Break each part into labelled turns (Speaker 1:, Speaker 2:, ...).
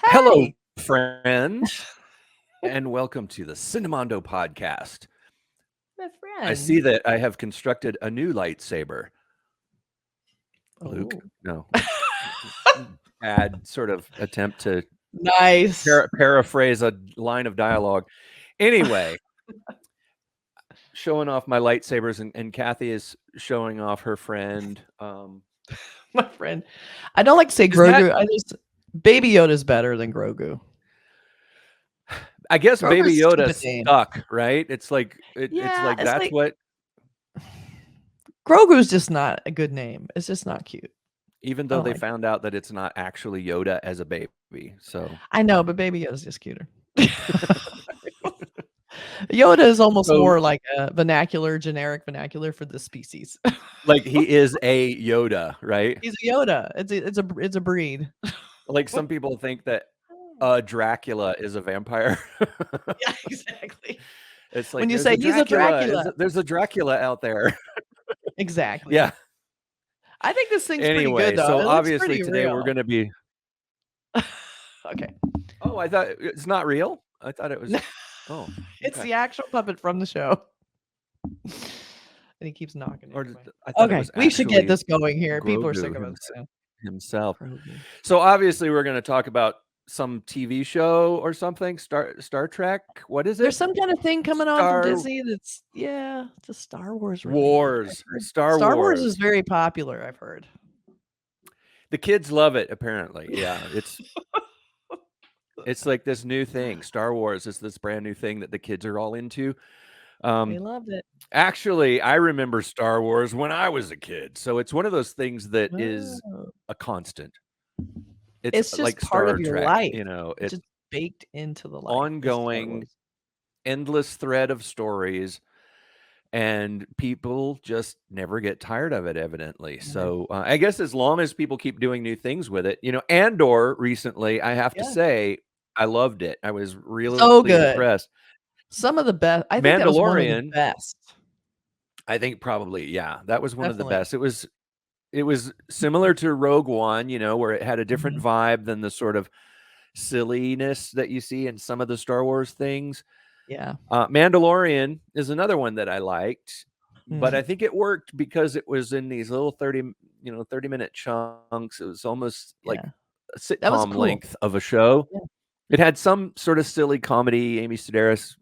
Speaker 1: Hello,
Speaker 2: Hey,
Speaker 1: friends, and welcome to the Cinemondo podcast.
Speaker 2: my
Speaker 1: I see
Speaker 2: friend.
Speaker 1: that I have constructed a new lightsaber. Luke,
Speaker 2: Oh,
Speaker 1: no, bad sort of attempt to
Speaker 2: nice.
Speaker 1: paraphrase a line of dialogue. Anyway, showing off my lightsabers, and Kathy is showing off her friend.
Speaker 2: My friend. I don't like to say
Speaker 1: Is that?
Speaker 2: Grogu. Baby Yoda's better than Grogu.
Speaker 1: I guess Baby
Speaker 2: Grogu's a
Speaker 1: Yoda
Speaker 2: stupid name.
Speaker 1: stuck, right? It's like it's
Speaker 2: Yeah,
Speaker 1: like
Speaker 2: it's
Speaker 1: that's
Speaker 2: like
Speaker 1: what.
Speaker 2: Grogu's just not a good name. It's just not cute.
Speaker 1: Even
Speaker 2: I
Speaker 1: though
Speaker 2: don't
Speaker 1: they
Speaker 2: like it.
Speaker 1: found out that it's not actually Yoda as a baby, so.
Speaker 2: I know, but Baby Yoda's just cuter. Yoda is almost
Speaker 1: So,
Speaker 2: more like a generic vernacular for the species.
Speaker 1: like, he is a Yoda, right?
Speaker 2: He's a Yoda. It's a breed.
Speaker 1: Like, some people think that Dracula is a vampire.
Speaker 2: Yeah, exactly.
Speaker 1: It's like
Speaker 2: When you
Speaker 1: there's
Speaker 2: say
Speaker 1: a
Speaker 2: he's a
Speaker 1: Dracula.
Speaker 2: Dracula.
Speaker 1: There's a Dracula out there.
Speaker 2: Exactly.
Speaker 1: Yeah.
Speaker 2: I think this thing's pretty
Speaker 1: Anyway,
Speaker 2: good though.
Speaker 1: so
Speaker 2: It looks
Speaker 1: obviously
Speaker 2: pretty
Speaker 1: today we're
Speaker 2: real.
Speaker 1: going to be.
Speaker 2: Okay.
Speaker 1: Oh, I thought it's not real. I thought it was. Oh,
Speaker 2: It's
Speaker 1: okay.
Speaker 2: the actual puppet from the show. And he keeps knocking it
Speaker 1: Or
Speaker 2: anyway.
Speaker 1: I thought it
Speaker 2: Okay,
Speaker 1: was
Speaker 2: we should get
Speaker 1: actually
Speaker 2: this going here. People are sick
Speaker 1: Grogu
Speaker 2: of us now.
Speaker 1: himself.
Speaker 2: Grogu.
Speaker 1: So obviously we're going to talk about some TV show or something. Star Trek. What is
Speaker 2: There's
Speaker 1: it?
Speaker 2: some kind of thing coming on from
Speaker 1: Star
Speaker 2: Disney that's it's a Star Wars related.
Speaker 1: Wars. Star
Speaker 2: Star Wars
Speaker 1: Wars
Speaker 2: is very popular, I've heard.
Speaker 1: The kids love it, apparently. Yeah, it's like this new thing. Star Wars is this brand new thing that the kids are all into.
Speaker 2: They loved it.
Speaker 1: Actually, I remember Star Wars when I was a kid, so it's one of those things that is
Speaker 2: Oh.
Speaker 1: a constant.
Speaker 2: It's just
Speaker 1: like
Speaker 2: part
Speaker 1: Star
Speaker 2: of your
Speaker 1: Trek,
Speaker 2: life.
Speaker 1: it's
Speaker 2: It's just baked into the life. Star
Speaker 1: ongoing,
Speaker 2: Wars.
Speaker 1: endless thread of stories, and people just never get tired of it, evidently. So I guess as long as people keep doing new things with it, Andor recently, I have to
Speaker 2: Yeah.
Speaker 1: say, I loved it. I was really
Speaker 2: So good.
Speaker 1: impressed.
Speaker 2: Some of the best. I think that was one of the
Speaker 1: Mandalorian,
Speaker 2: best.
Speaker 1: I think probably, yeah, that was one of the
Speaker 2: Definitely.
Speaker 1: best. It was similar to Rogue One, where it had a different
Speaker 2: Mhm.
Speaker 1: vibe than the sort of silliness that you see in some of the Star Wars things.
Speaker 2: Yeah.
Speaker 1: Mandalorian is another one that I liked, but
Speaker 2: Mm.
Speaker 1: I think it worked because it was in these little 30-minute chunks. It was almost like
Speaker 2: Yeah.
Speaker 1: a
Speaker 2: That was
Speaker 1: sitcom
Speaker 2: cool.
Speaker 1: length of a show.
Speaker 2: Yeah.
Speaker 1: It had some sort of silly comedy, Amy Sedaris,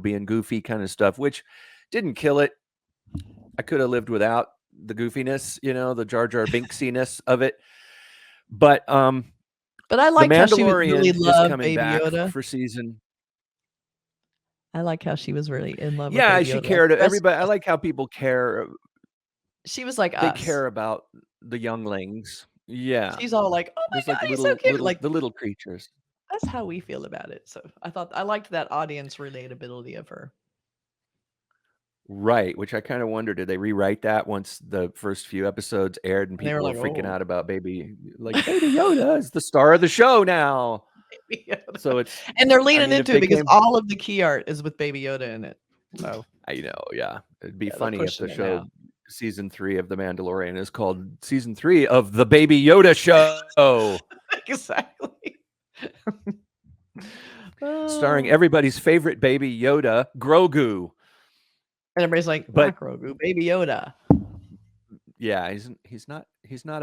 Speaker 1: being goofy kind of stuff, which didn't kill it. I could have lived without the goofiness, the Jar Jar Binksiness of it. But
Speaker 2: I
Speaker 1: The
Speaker 2: like how she was really
Speaker 1: Mandalorian is
Speaker 2: loved
Speaker 1: coming
Speaker 2: Baby
Speaker 1: back
Speaker 2: Yoda.
Speaker 1: for season.
Speaker 2: I like how she was really in love with
Speaker 1: Yeah,
Speaker 2: Baby
Speaker 1: she
Speaker 2: Yoda.
Speaker 1: cared.
Speaker 2: That's
Speaker 1: Everybody, I like how people care.
Speaker 2: She was like
Speaker 1: They
Speaker 2: us.
Speaker 1: care about the younglings. Yeah,
Speaker 2: She's all like, "Oh my
Speaker 1: just like
Speaker 2: god,
Speaker 1: the
Speaker 2: he's so cute!" Like
Speaker 1: the little creatures.
Speaker 2: that's how we feel about it. So I liked that audience relatability of her.
Speaker 1: Right, which I kind of wonder, did they rewrite that once the first few episodes aired and
Speaker 2: And they were
Speaker 1: people were
Speaker 2: like,
Speaker 1: freaking
Speaker 2: "Oh,
Speaker 1: out about Baby Yoda is the star of the show now.
Speaker 2: Baby Yoda."
Speaker 1: So it's,
Speaker 2: And they're
Speaker 1: I
Speaker 2: leaning
Speaker 1: mean, if
Speaker 2: into
Speaker 1: they
Speaker 2: it because
Speaker 1: came,
Speaker 2: all of the key art is with Baby Yoda in it. So
Speaker 1: yeah, it'd be
Speaker 2: they're
Speaker 1: funny if the
Speaker 2: pushing it
Speaker 1: show
Speaker 2: now.
Speaker 1: season 3 of The Mandalorian is called season 3 of the Baby Yoda show.
Speaker 2: Exactly.
Speaker 1: Starring
Speaker 2: Oh.
Speaker 1: everybody's favorite Baby Yoda, Grogu.
Speaker 2: And everybody's like,
Speaker 1: But
Speaker 2: "Not Grogu, Baby Yoda."
Speaker 1: yeah, he's not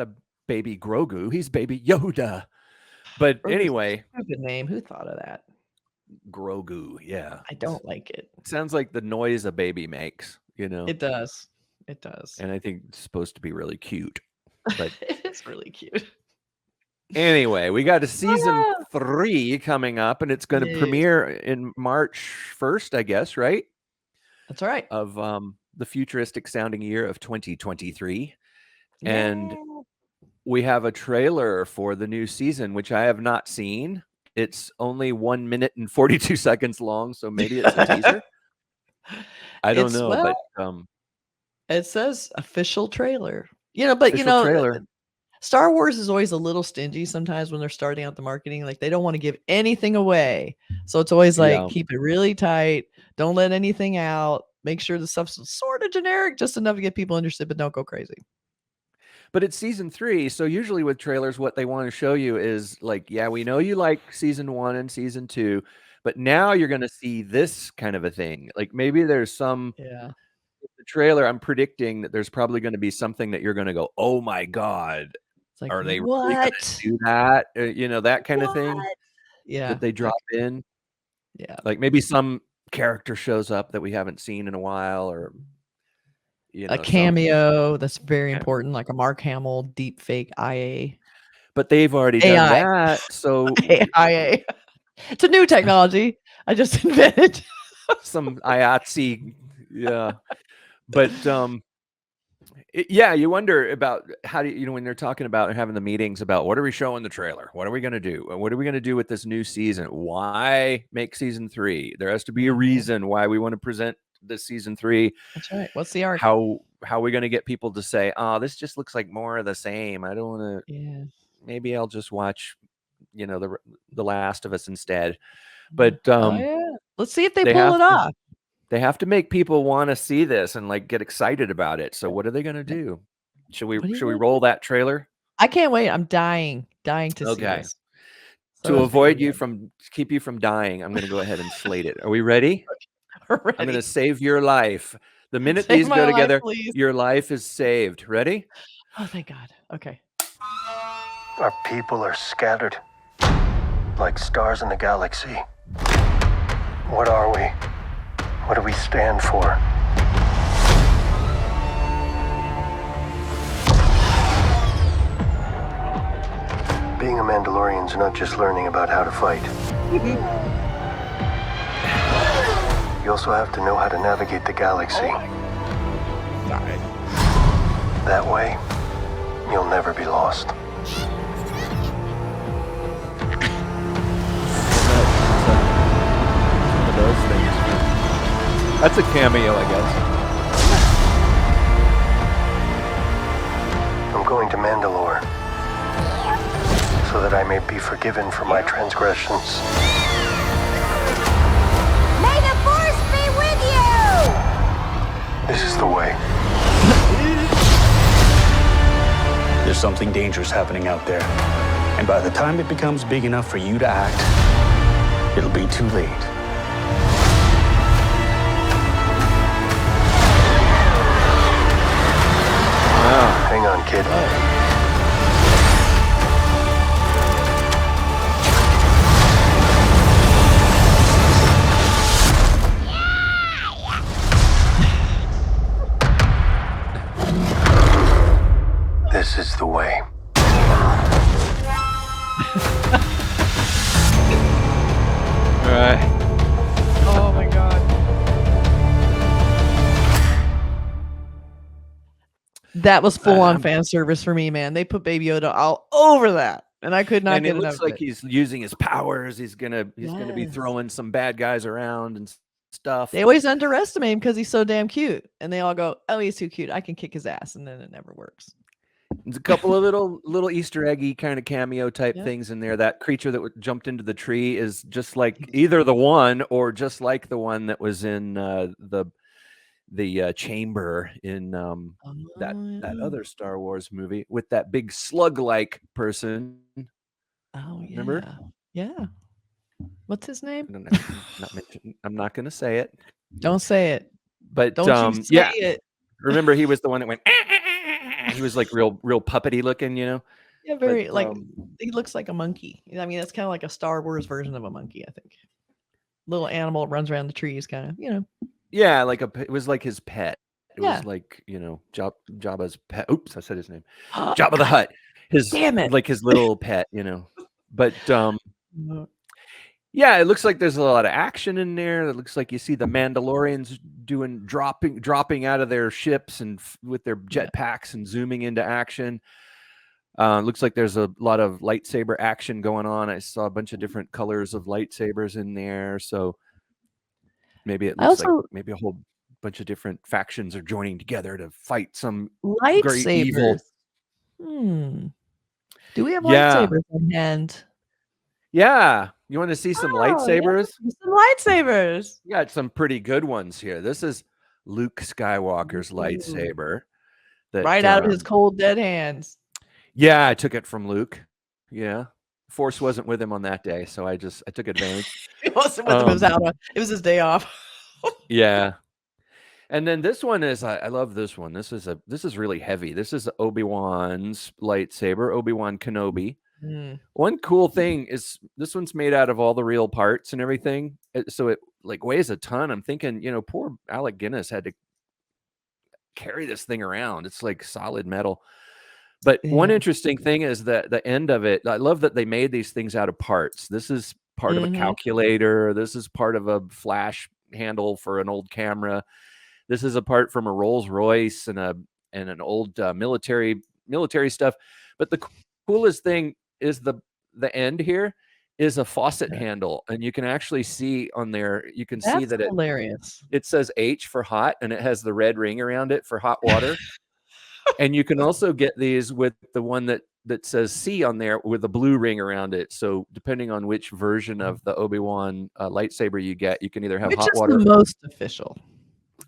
Speaker 1: a baby Grogu, he's Baby Yoda. But
Speaker 2: Grogu's
Speaker 1: anyway,
Speaker 2: a stupid name. Who thought of that?
Speaker 1: Grogu, yeah.
Speaker 2: I don't like it.
Speaker 1: It sounds like the noise a baby makes,
Speaker 2: It does. It does.
Speaker 1: and I think it's supposed to be really cute. But
Speaker 2: It is really cute.
Speaker 1: anyway, we got a season
Speaker 2: Ah.
Speaker 1: 3 coming up, and it's going to
Speaker 2: Yes.
Speaker 1: premiere in March 1st, I guess, right?
Speaker 2: That's right.
Speaker 1: Of the futuristic sounding year of 2023.
Speaker 2: Yeah.
Speaker 1: And we have a trailer for the new season, which I have not seen. It's only 1 minute and 42 seconds long, so maybe it's a teaser. I don't know, but
Speaker 2: it says official trailer. But
Speaker 1: official trailer.
Speaker 2: Star Wars is always a little stingy sometimes when they're starting out the marketing. Like they don't want to give anything away. So it's always like
Speaker 1: Yeah.
Speaker 2: keep it really tight. Don't let anything out. Make sure the stuff's sort of generic, just enough to get people interested, but don't go crazy.
Speaker 1: But it's season 3, so usually with trailers, what they want to show you is like, yeah, we know you like season 1 and season 2, but now you're going to see this kind of a thing. Like maybe there's some
Speaker 2: Yeah.
Speaker 1: the trailer. I'm predicting that there's probably going to be something that you're going to go, oh my god,
Speaker 2: It's like,
Speaker 1: are they really going
Speaker 2: what?
Speaker 1: to do that? That kind of thing
Speaker 2: What? Yeah.
Speaker 1: that they drop in.
Speaker 2: Yeah.
Speaker 1: Like maybe some character shows up that we haven't seen in a while, or
Speaker 2: A
Speaker 1: some.
Speaker 2: cameo that's very
Speaker 1: Yeah.
Speaker 2: important, like a Mark Hamill deep fake IA.
Speaker 1: But they've already done
Speaker 2: AI.
Speaker 1: that, so
Speaker 2: IA. It's a new technology I just invented.
Speaker 1: some IATSE, yeah. But yeah, you wonder about how do when they're talking about having the meetings about what are we showing the trailer? What are we going to do? What are we going to do with this new season? Why make season 3? There has to be a reason why we want to present this season 3.
Speaker 2: That's right. What's the arc?
Speaker 1: How are we going to get people to say, "Oh, this just looks like more of the same. I don't want to."
Speaker 2: Yeah.
Speaker 1: Maybe I'll just watch, the Last of Us instead. But
Speaker 2: Oh yeah. Let's see if they
Speaker 1: they
Speaker 2: pull
Speaker 1: have
Speaker 2: it
Speaker 1: to.
Speaker 2: off.
Speaker 1: They have to make people want to see this and like get excited about it. So what are they going to do? Should we
Speaker 2: What are you gonna
Speaker 1: roll
Speaker 2: do?
Speaker 1: that trailer?
Speaker 2: I can't wait. I'm dying to see
Speaker 1: Okay.
Speaker 2: this. So
Speaker 1: To
Speaker 2: much
Speaker 1: avoid
Speaker 2: video
Speaker 1: keep you from dying, I'm going to go ahead and slate it. Are we ready?
Speaker 2: We're
Speaker 1: I'm going
Speaker 2: ready.
Speaker 1: to save your life. The minute
Speaker 2: Save
Speaker 1: these
Speaker 2: my
Speaker 1: go
Speaker 2: life,
Speaker 1: together,
Speaker 2: please.
Speaker 1: your life is saved. Ready?
Speaker 2: Oh, thank God. Okay.
Speaker 3: Our people are scattered, like stars in the galaxy. What are we? What do we stand for? Being a Mandalorian's not just learning about how to fight. You also have to know how to navigate the galaxy. That way, you'll never be lost.
Speaker 1: One of those things. That's a cameo, I guess.
Speaker 3: I'm going to Mandalore so that I may be forgiven for my transgressions.
Speaker 4: May the Force be with you!
Speaker 3: This is the way.
Speaker 5: There's something dangerous happening out there. And by the time it becomes big enough for you to act, it'll be too late.
Speaker 3: Hang on, kid. This is the way.
Speaker 1: All right.
Speaker 2: Oh my God. That was full on fan service for me, man. They put Baby Yoda all over that, and I could not
Speaker 1: And
Speaker 2: get
Speaker 1: it
Speaker 2: enough
Speaker 1: looks
Speaker 2: of
Speaker 1: like
Speaker 2: it.
Speaker 1: he's using his powers. He's gonna be
Speaker 2: Yes.
Speaker 1: throwing some bad guys around and stuff.
Speaker 2: They always underestimate him because he's so damn cute, and they all go, "Oh, he's too cute. I can kick his ass," and then it never works.
Speaker 1: There's a couple of little Easter eggy kind of cameo type
Speaker 2: Yep.
Speaker 1: things in there. That creature that jumped into the tree is just like either the one or just like the one that was in the chamber in that
Speaker 2: Oh,
Speaker 1: other Star Wars movie with that big slug-like person.
Speaker 2: oh yeah,
Speaker 1: Remember?
Speaker 2: yeah. What's his
Speaker 1: I
Speaker 2: name?
Speaker 1: don't know. I'm not going to say it.
Speaker 2: Don't say it.
Speaker 1: But
Speaker 2: Don't you say
Speaker 1: yeah.
Speaker 2: it.
Speaker 1: Remember, he was the one that went. He was like real puppety looking,
Speaker 2: Yeah,
Speaker 1: But
Speaker 2: very like he looks like a monkey. I mean, that's kind of like a Star Wars version of a monkey, I think. Little animal runs around the trees, kind of.
Speaker 1: yeah, it was like his pet. It
Speaker 2: Yeah.
Speaker 1: was like Jabba's pet. Oops, I said his name. Jabba the Hutt.
Speaker 2: Damn it.
Speaker 1: Like his little pet, But yeah, it looks like there's a lot of action in there. It looks like you see the Mandalorians dropping out of their ships and with their jetpacks and zooming into action. Looks like there's a lot of lightsaber action going on. I saw a bunch of different colors of lightsabers in there. So maybe it looks like maybe a whole bunch of different factions are joining together to fight some great evil.
Speaker 2: Lightsabers. Do we have
Speaker 1: Yeah.
Speaker 2: lightsabers in hand?
Speaker 1: Yeah. You want to see some
Speaker 2: Oh, yeah,
Speaker 1: lightsabers?
Speaker 2: some lightsabers.
Speaker 1: We got some pretty good ones here. This is Luke Skywalker's
Speaker 2: Ooh.
Speaker 1: lightsaber. That,
Speaker 2: Right out of his cold, dead hands.
Speaker 1: Yeah, I took it from Luke. Yeah. Force wasn't with him on that day, so I took advantage.
Speaker 2: It wasn't with him. It was his day off.
Speaker 1: Yeah. And then this one is I love this one. This is really heavy. This is Obi-Wan's lightsaber, Obi-Wan Kenobi.
Speaker 2: Mm.
Speaker 1: One cool thing is this one's made out of all the real parts and everything. So it like weighs a ton. I'm thinking, poor Alec Guinness had to carry this thing around. It's like solid metal. But one interesting thing is that the end of it, I love that they made these things out of parts. This is part of a calculator. This is part of a flash handle for an old camera. This is a part from a Rolls Royce and an old military stuff. But the coolest thing is the end here is a faucet handle, and you can actually see on there. You can see that
Speaker 2: hilarious.
Speaker 1: It says H for hot, and it has the red ring around it for hot water. And you can also get these with the one that says C on there with a blue ring around it. So depending on which version of the Obi-Wan lightsaber you get, you can either have hot water.
Speaker 2: Which is the most official?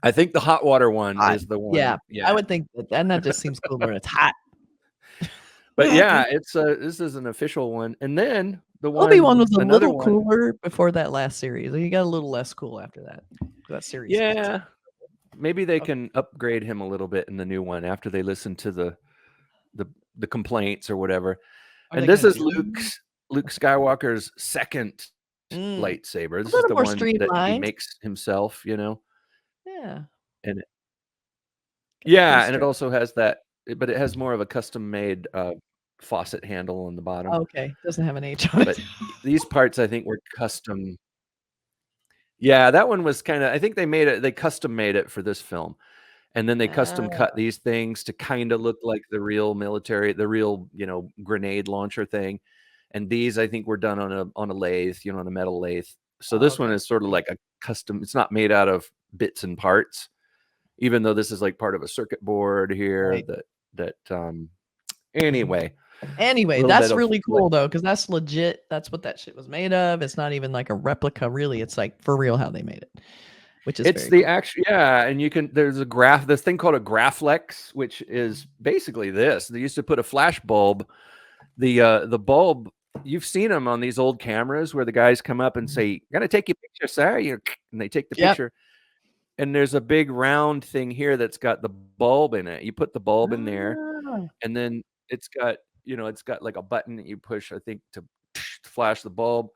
Speaker 1: I think the hot water one is the one.
Speaker 2: Yeah, I would think that, and that just seems cool when it's hot.
Speaker 1: But yeah, this is an official one. And then the one
Speaker 2: Obi-Wan was a little cooler before that last series. He got a little less cool after that series.
Speaker 1: Yeah. Maybe they can upgrade him a little bit in the new one after they listen to the complaints or whatever. And this is Luke Skywalker's second lightsaber. This is the one that he makes himself,
Speaker 2: Yeah.
Speaker 1: And and it also has that, but it has more of a custom made faucet handle on the bottom.
Speaker 2: Okay, doesn't have an H on it.
Speaker 1: But these parts I think were custom. Yeah, that one was kind of, I think they custom made it for this film. And then they custom cut these things to kind of look like the real military, the real, grenade launcher thing. And these I think were done on a lathe, on a metal lathe. So this one is sort of like a custom, it's not made out of bits and parts, even though this is like part of a circuit board here anyway.
Speaker 2: Anyway, that's really cool though, because that's legit. That's what that shit was made of. It's not even like a replica, really. It's like for real how they made it, which is
Speaker 1: it's the actual, and you can, there's this thing called a Graflex, which is basically this. They used to put a flash bulb. The bulb, you've seen them on these old cameras where the guys come up and say, "Gotta take your picture, sir," and they take the picture. And there's a big round thing here that's got the bulb in it. You put the bulb in there, and then it's got like a button that you push, I think, to flash the bulb.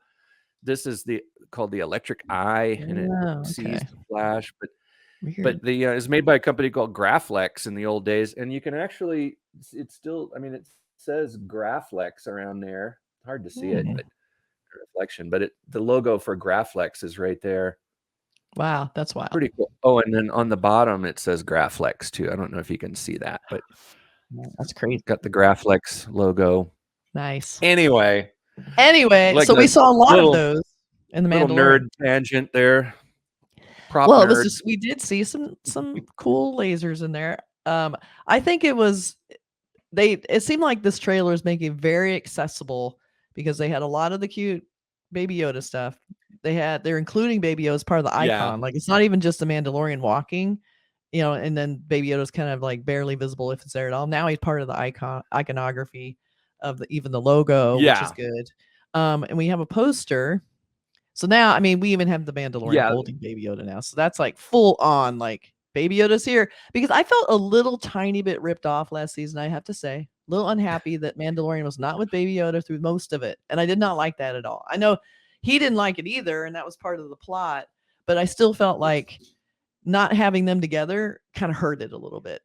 Speaker 1: This is called the electric eye, and it sees the flash. But it's made by a company called Graflex in the old days, and you can actually, it's still, it says Graflex around there. Hard to see it, but reflection. But the logo for Graflex is right there.
Speaker 2: Wow, that's wild.
Speaker 1: Pretty cool. Oh, and then on the bottom it says Graflex too. I don't know if you can see that, but
Speaker 2: that's crazy.
Speaker 1: Got the Graflex logo.
Speaker 2: Nice.
Speaker 1: Anyway,
Speaker 2: like so we saw a lot of those in the Mandalorian.
Speaker 1: Nerd tangent there.
Speaker 2: Well, it was just, we did see some cool lasers in there. I think it seemed like this trailer is making it very accessible because they had a lot of the cute Baby Yoda stuff. They're including Baby Yoda as part of the icon. Yeah. Like it's not even just the Mandalorian walking, and then Baby Yoda's kind of like barely visible if it's there at all. Now he's part of the iconography of even the logo, which is good. And we have a poster. So now, we even have the Mandalorian holding Baby Yoda now. So that's like full on, like Baby Yoda's here. Because I felt a little tiny bit ripped off last season, I have to say. A little unhappy that Mandalorian was not with Baby Yoda through most of it. And I did not like that at all. I know he didn't like it either, and that was part of the plot. But I still felt like not having them together kind of hurt it a little bit.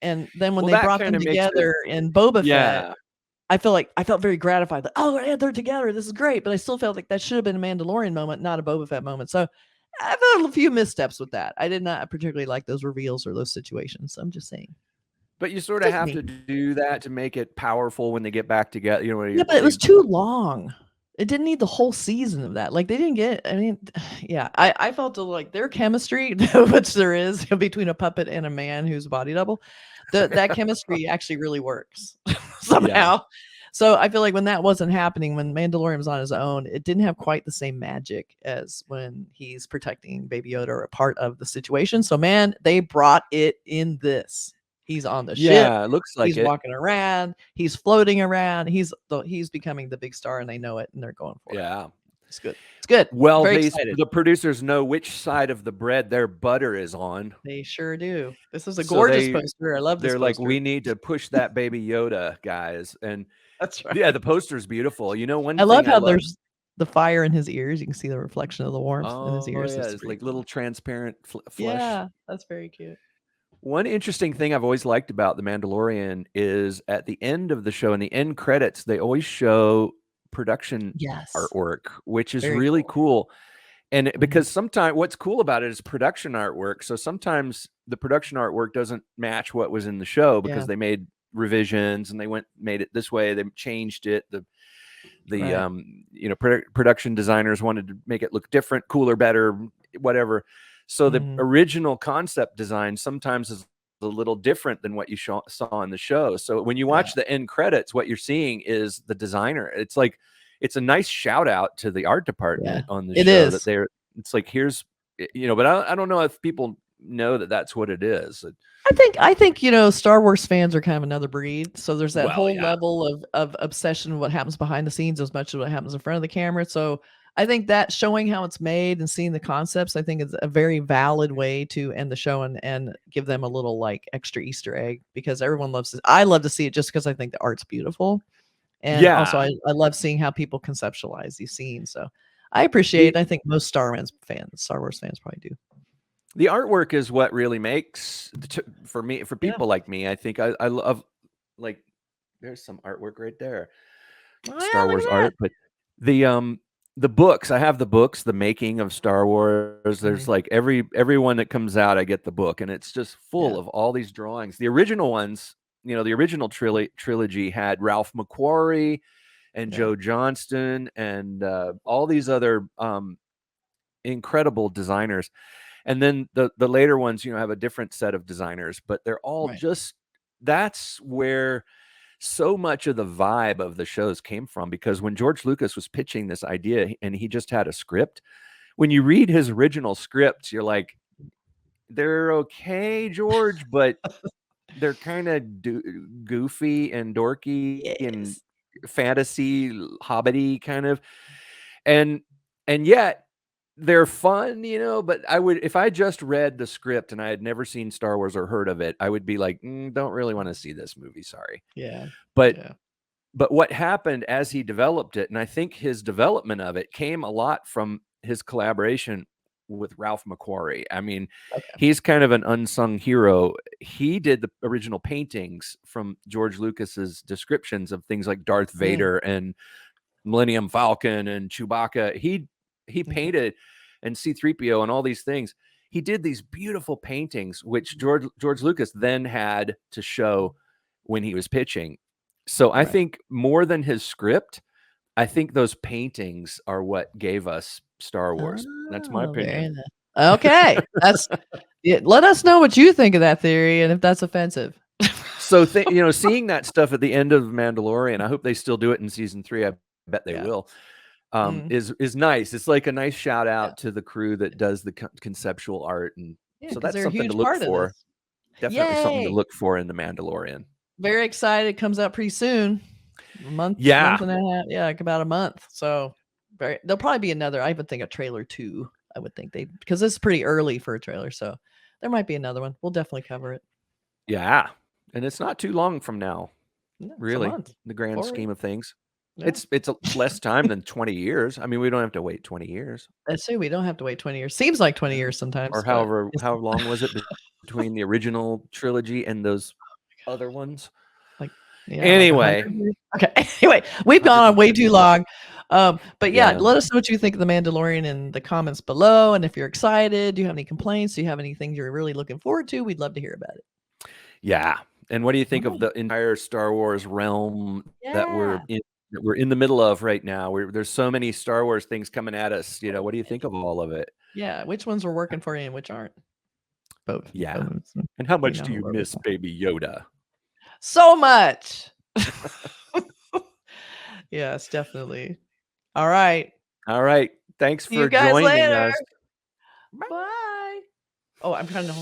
Speaker 2: And then when they brought them together in Boba Fett, I felt very gratified. Like, oh, yeah, they're together. This is great. But I still felt like that should have been a Mandalorian moment, not a Boba Fett moment. So I felt a few missteps with that. I did not particularly like those reveals or those situations. So I'm just saying.
Speaker 1: But you sort of have to do that to make it powerful when they get back together.
Speaker 2: Yeah, but it was too long. It didn't need the whole season of that. Like they didn't get, I felt like their chemistry, which there is between a puppet and a man who's a body double, that chemistry actually really works somehow. So I feel like when that wasn't happening, when Mandalorian was on his own, it didn't have quite the same magic as when he's protecting Baby Yoda or a part of the situation. So man, they brought it in this. He's on the ship.
Speaker 1: Yeah, it looks like
Speaker 2: He's walking around. He's floating around. He's becoming the big star, and they know it, and they're going for it.
Speaker 1: Yeah.
Speaker 2: It's good. It's good.
Speaker 1: Well,
Speaker 2: Very excited.
Speaker 1: the producers know which side of the bread their butter is on.
Speaker 2: They sure do. This is a gorgeous poster. I love this.
Speaker 1: They're
Speaker 2: poster.
Speaker 1: like, we need to push that Baby Yoda, guys. And
Speaker 2: that's right.
Speaker 1: Yeah, the poster's beautiful. You know,
Speaker 2: I love how there's the fire in his ears. You can see the reflection of the warmth in his ears.
Speaker 1: Yeah, it's like little transparent flesh.
Speaker 2: Yeah, that's very cute.
Speaker 1: One interesting thing I've always liked about The Mandalorian is at the end of the show, in the end credits, they always show production artwork, which is really cool. And because sometimes what's cool about it is production artwork. So sometimes the production artwork doesn't match what was in the show because they made revisions and they made it this way. They changed it. Production designers wanted to make it look different, cooler, better, whatever. So the original concept design sometimes is a little different than what you saw in the show. So when you watch the end credits, what you're seeing is the designer. It's like, it's a nice shout out to the art department on the show. That it's like, here's, but I don't know if people know that that's what it is.
Speaker 2: I think Star Wars fans are kind of another breed. So there's that whole level of obsession with what happens behind the scenes as much as what happens in front of the camera. So I think that showing how it's made and seeing the concepts, I think is a very valid way to end the show and give them a little like extra Easter egg, because everyone loves it. I love to see it just because I think the art's beautiful. And also I love seeing how people conceptualize these scenes. So I appreciate it. I think most Star Wars fans probably do.
Speaker 1: The artwork is what really makes for people like me. I think I love, like, there's some artwork right there. Star Wars art, but the books, I have the books, The Making of Star Wars. There's like everyone that comes out, I get the book, and it's just full of all these drawings. The original ones, the original trilogy had Ralph McQuarrie and Joe Johnston and all these other incredible designers. And then the later ones, have a different set of designers, but they're all that's where so much of the vibe of the shows came from, because when George Lucas was pitching this idea and he just had a script, when you read his original scripts, you're like, they're okay, George, but they're kind of goofy and dorky and fantasy hobbity kind of, and yet they're fun, but if I just read the script and I had never seen Star Wars or heard of it, I would be like, don't really want to see this movie. Sorry.
Speaker 2: Yeah.
Speaker 1: But what happened as he developed it, and I think his development of it came a lot from his collaboration with Ralph McQuarrie. I mean, he's kind of an unsung hero. He did the original paintings from George Lucas's descriptions of things like Darth Vader and Millennium Falcon and Chewbacca. He painted, and C-3PO and all these things. He did these beautiful paintings, which George Lucas then had to show when he was pitching. So I think more than his script, I think those paintings are what gave us Star Wars. That's my opinion.
Speaker 2: Okay. Let us know what you think of that theory and if that's offensive.
Speaker 1: So, seeing that stuff at the end of Mandalorian, I hope they still do it in season 3. I bet they will. Is nice. It's like a nice shout out to the crew that does the conceptual art, and so that's something to look for. Definitely something to look for in the Mandalorian.
Speaker 2: Very excited. It comes out pretty soon. Month and a half. Yeah, like about a month. So there'll probably be another. I would think a trailer 2. I would think because this is pretty early for a trailer, so there might be another one. We'll definitely cover it. Yeah,
Speaker 1: and it's not too long from now. Really, in the grand scheme of things. Yeah. It's less time than 20 years. I mean, we don't have to wait 20 years.
Speaker 2: That's true. We don't have to wait 20 years. Seems like 20 years sometimes.
Speaker 1: Or how long was it between the original trilogy and those other ones? Anyway.
Speaker 2: Okay. Anyway, we've gone on way too long. But let us know what you think of The Mandalorian in the comments below. And if you're excited, do you have any complaints? Do you have anything you're really looking forward to? We'd love to hear about it.
Speaker 1: Yeah. And what do you think of the entire Star Wars realm that we're in the middle of right now? There's so many Star Wars things coming at us. What do you think of all of it?
Speaker 2: Yeah. Which ones are working for you and which aren't? Both.
Speaker 1: Yeah. And how much do you miss Baby Yoda?
Speaker 2: So much. Yes, definitely. All right.
Speaker 1: All right. Thanks
Speaker 2: See you
Speaker 1: for
Speaker 2: guys
Speaker 1: joining
Speaker 2: later.
Speaker 1: us.
Speaker 2: Bye. Oh, I'm trying to.